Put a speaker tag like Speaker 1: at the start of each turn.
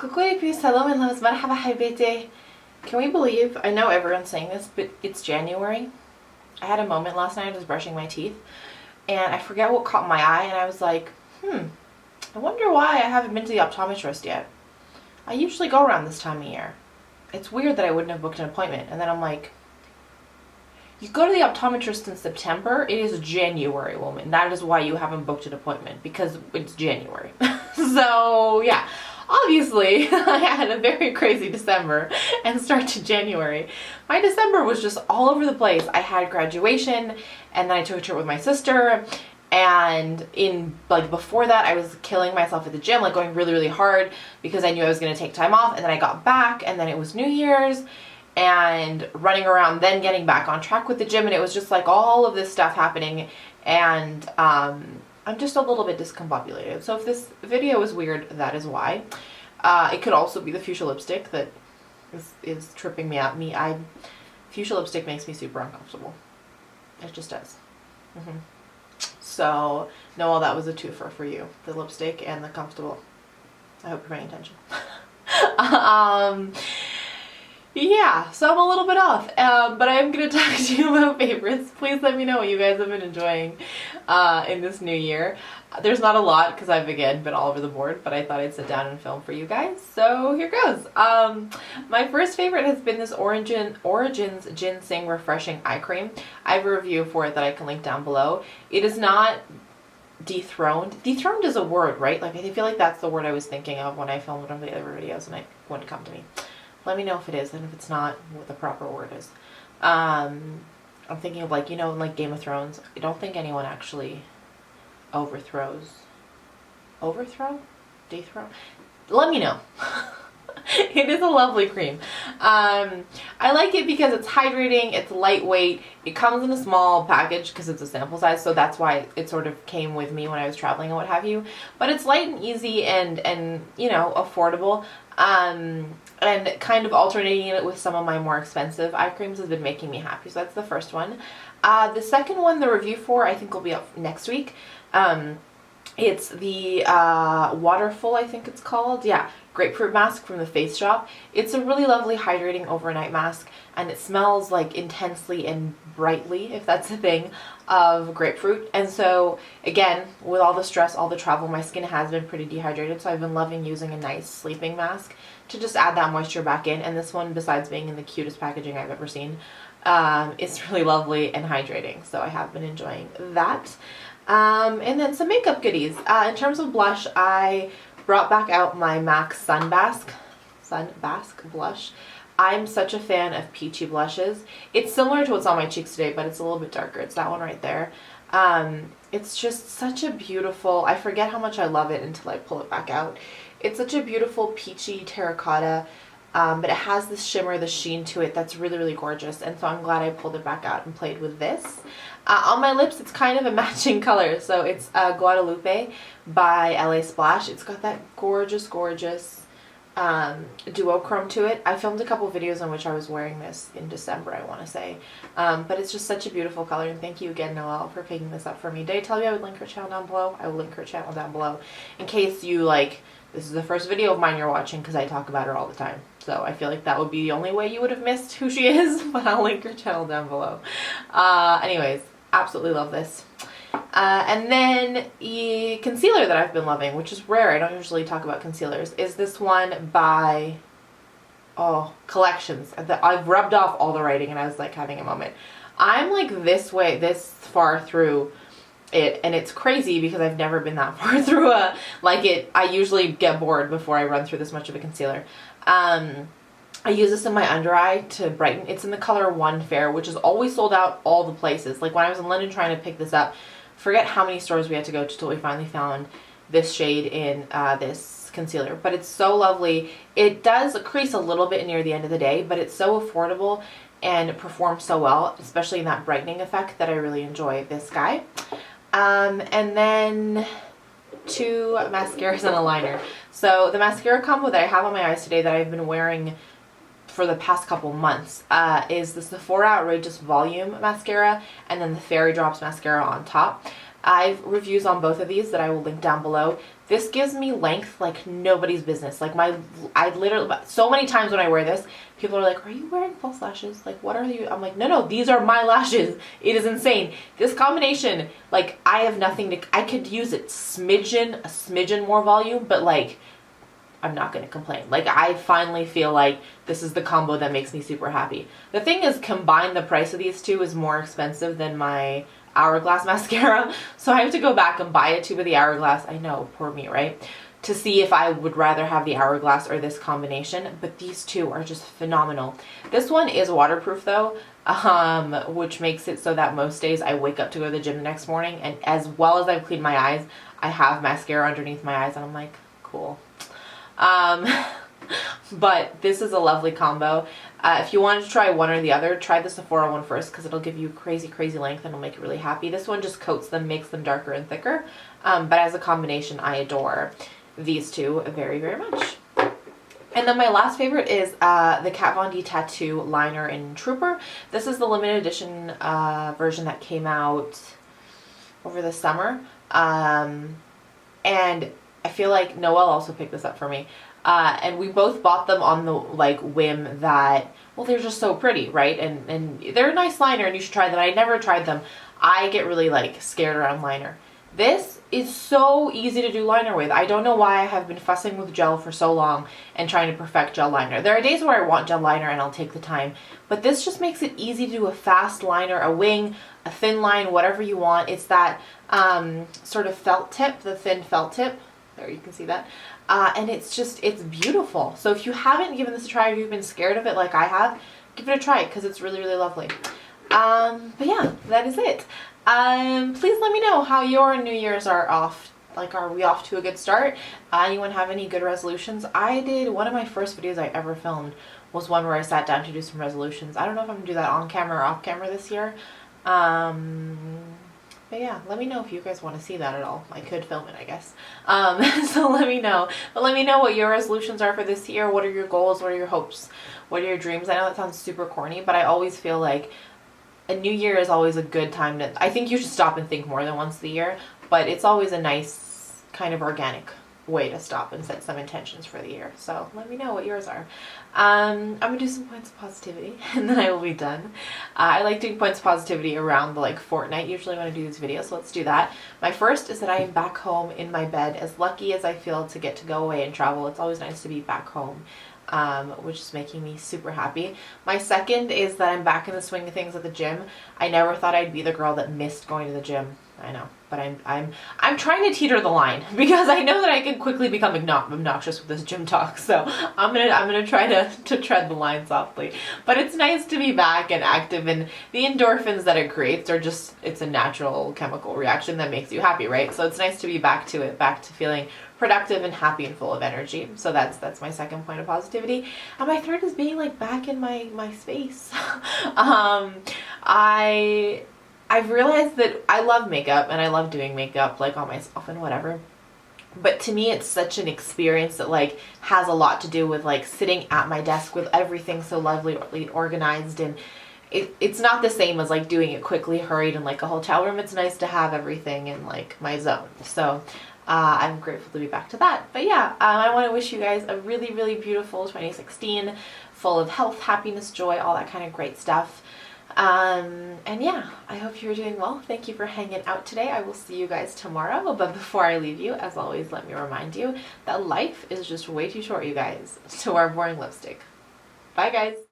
Speaker 1: Calgary Place, hello my loves, marhaba habibi. Can we believe, I know everyone's saying this, but it's January. I had a moment last night, I was brushing my teeth, and I forget what caught my eye, and I was like, I wonder why I haven't been to the optometrist yet. I usually go around this time of year. It's weird that I wouldn't have booked an appointment. And then I'm like, you go to the optometrist in September, it is January, woman. That is why you haven't booked an appointment, because it's January. So, yeah. Obviously, I had a very crazy December and start to January. My December was just all over the place. I had graduation, and then I took a trip with my sister, and before that I was killing myself at the gym, like going really hard because I knew I was going to take time off, and then I got back, and then it was New Year's and running around, then getting back on track with the gym, and it was just like all of this stuff happening, and I'm just a little bit discombobulated. So if this video is weird, that is why. It could also be the fuchsia lipstick that is tripping me out. Fuchsia lipstick makes me super uncomfortable. It just does. So, no, that was a twofer for you. The lipstick and the comfortable. I hope you're paying attention. Yeah, so I'm a little bit off, but I am going to talk to you about favorites. Please let me know what you guys have been enjoying in this new year. There's not a lot because I've, again, been all over the board, but I thought I'd sit down and film for you guys, so here goes. My first favorite has been this Origins Ginseng Refreshing Eye Cream. I have a review for it that I can link down below. It is not dethroned. Dethroned is a word, right? Like, I feel like that's the word I was thinking of when I filmed one of the other videos and it wouldn't come to me. Let me know if it is, and if it's not, what the proper word is. I'm thinking of, like, you know, in like Game of Thrones, I don't think anyone actually overthrows. Overthrow? Dethrone? Let me know. It is a lovely cream. I like it because it's hydrating, it's lightweight, it comes in a small package because it's a sample size, so that's why it sort of came with me when I was traveling and what have you. But it's light and easy and you know, affordable. And kind of alternating it with some of my more expensive eye creams has been making me happy. So that's the first one. The second one, the review for, I think will be up next week. It's the Waterful, I think it's called. Yeah, Grapefruit mask from the Face Shop. It's a really lovely hydrating overnight mask, and it smells like intensely and brightly, if that's a thing, of grapefruit. And so again, with all the stress, all the travel, my skin has been pretty dehydrated, so I've been loving using a nice sleeping mask to just add that moisture back in. And this one, besides being in the cutest packaging I've ever seen, it's really lovely and hydrating, so I have been enjoying that. And then some makeup goodies. In terms of blush, I brought back out my MAC Sunbasque Blush. I'm such a fan of peachy blushes. It's similar to what's on my cheeks today, but it's a little bit darker. It's that one right there. It's just such a beautiful, I forget how much I love it until I pull it back out. It's such a beautiful peachy terracotta, but it has this shimmer, the sheen to it that's really gorgeous, and so I'm glad I pulled it back out and played with this. On my lips, it's kind of a matching color, so it's Guadeloupe by LA Splash. It's got that gorgeous duochrome to it. I filmed a couple videos in which I was wearing this in December, I want to say, but it's just such a beautiful color, and thank you again, Noelle, for picking this up for me. Did I tell you I would link her channel down below? I will link her channel down below in case you, like, this is the first video of mine you're watching because I talk about her all the time. So I feel like that would be the only way you would have missed who she is, but I'll link her channel down below. Anyways, absolutely love this. And then the concealer that I've been loving, which is rare, I don't usually talk about concealers, is this one by, Collections. I've rubbed off all the writing and I was like having a moment. I'm like this far through it, and it's crazy because I've never been that far through I usually get bored before I run through this much of a concealer. I use this in my under eye to brighten. It's in the color One Fair, which is always sold out all the places. Like when I was in London trying to pick this up, forget how many stores we had to go to till we finally found this shade in this concealer. But it's so lovely. It does crease a little bit near the end of the day, but it's so affordable and it performs so well, especially in that brightening effect, that I really enjoy this guy. And then two mascaras and a liner. So the mascara combo that I have on my eyes today that I've been wearing for the past couple months is the Sephora Outrageous Volume Mascara and then the Fairy Drops Mascara on top. I've reviews on both of these that I will link down below. This gives me length like nobody's business. Like I literally, so many times when I wear this, people are like, are you wearing false lashes? Like, what are you? I'm like, no, these are my lashes. It is insane. This combination, like, I have nothing to, I could use it a smidgen more volume, but like, I'm not going to complain. Like, I finally feel like this is the combo that makes me super happy. The thing is, combined, the price of these two is more expensive than my Hourglass mascara. So I have to go back and buy a tube of the Hourglass. I know, poor me, right? To see if I would rather have the Hourglass or this combination. But these two are just phenomenal. This one is waterproof though, which makes it so that most days I wake up to go to the gym the next morning, and as well as I've cleaned my eyes, I have mascara underneath my eyes, and I'm like, cool. But this is a lovely combo. If you wanted to try one or the other, try the Sephora one first because it'll give you crazy length and it'll make you really happy. This one just coats them, makes them darker and thicker. But as a combination, I adore these two very much. And then my last favorite is the Kat Von D Tattoo Liner in Trooper. This is the limited edition version that came out over the summer. And I feel like Noelle also picked this up for me. And we both bought them on the like whim that, well, they're just so pretty, right? And they're a nice liner and you should try them. I never tried them. I get really like scared around liner. This is so easy to do liner with. I don't know why I have been fussing with gel for so long and trying to perfect gel liner. There are days where I want gel liner and I'll take the time, but this just makes it easy to do a fast liner, a wing, a thin line, whatever you want. It's that sort of felt tip, the thin felt tip. There, you can see that. And it's beautiful. So if you haven't given this a try, or you've been scared of it like I have, give it a try because it's really lovely. But yeah, that is it. Please let me know how your New Year's are off. Like, are we off to a good start? Anyone have any good resolutions? I did, one of my first videos I ever filmed was one where I sat down to do some resolutions. I don't know if I'm gonna do that on camera or off camera this year. But yeah, let me know if you guys want to see that at all. I could film it, I guess. So let me know. But let me know what your resolutions are for this year. What are your goals? What are your hopes? What are your dreams? I know that sounds super corny, but I always feel like a new year is always a good time to, I think you should stop and think more than once a year, but it's always a nice kind of organic way to stop and set some intentions for the year. So let me know what yours are. I'm gonna do some points of positivity and then I will be done. I like doing points of positivity around the like fortnight usually when I do these videos, so let's do that. My first is that I am back home in my bed, as lucky as I feel to get to go away and travel. It's always nice to be back home, which is making me super happy. My second is that I'm back in the swing of things at the gym. I never thought I'd be the girl that missed going to the gym. I know, but I'm trying to teeter the line because I know that I can quickly become obnoxious with this gym talk. So I'm gonna try to tread the line softly. But it's nice to be back and active, and the endorphins that it creates are just, it's a natural chemical reaction that makes you happy, right? So it's nice to be back to it, back to feeling productive and happy and full of energy. So that's my second point of positivity. And my third is being like back in my space. I've realized that I love makeup and I love doing makeup like on myself and whatever. But to me, it's such an experience that like has a lot to do with like sitting at my desk with everything so lovely organized, and it's not the same as like doing it quickly, hurried in like a hotel room. It's nice to have everything in like my zone. So I'm grateful to be back to that. But yeah, I want to wish you guys a really beautiful 2016, full of health, happiness, joy, all that kind of great stuff. And yeah, I hope you're doing well. Thank you for hanging out today. I will see you guys tomorrow. But before I leave you, as always, let me remind you that life is just way too short, you guys, to wear boring lipstick. Bye, guys.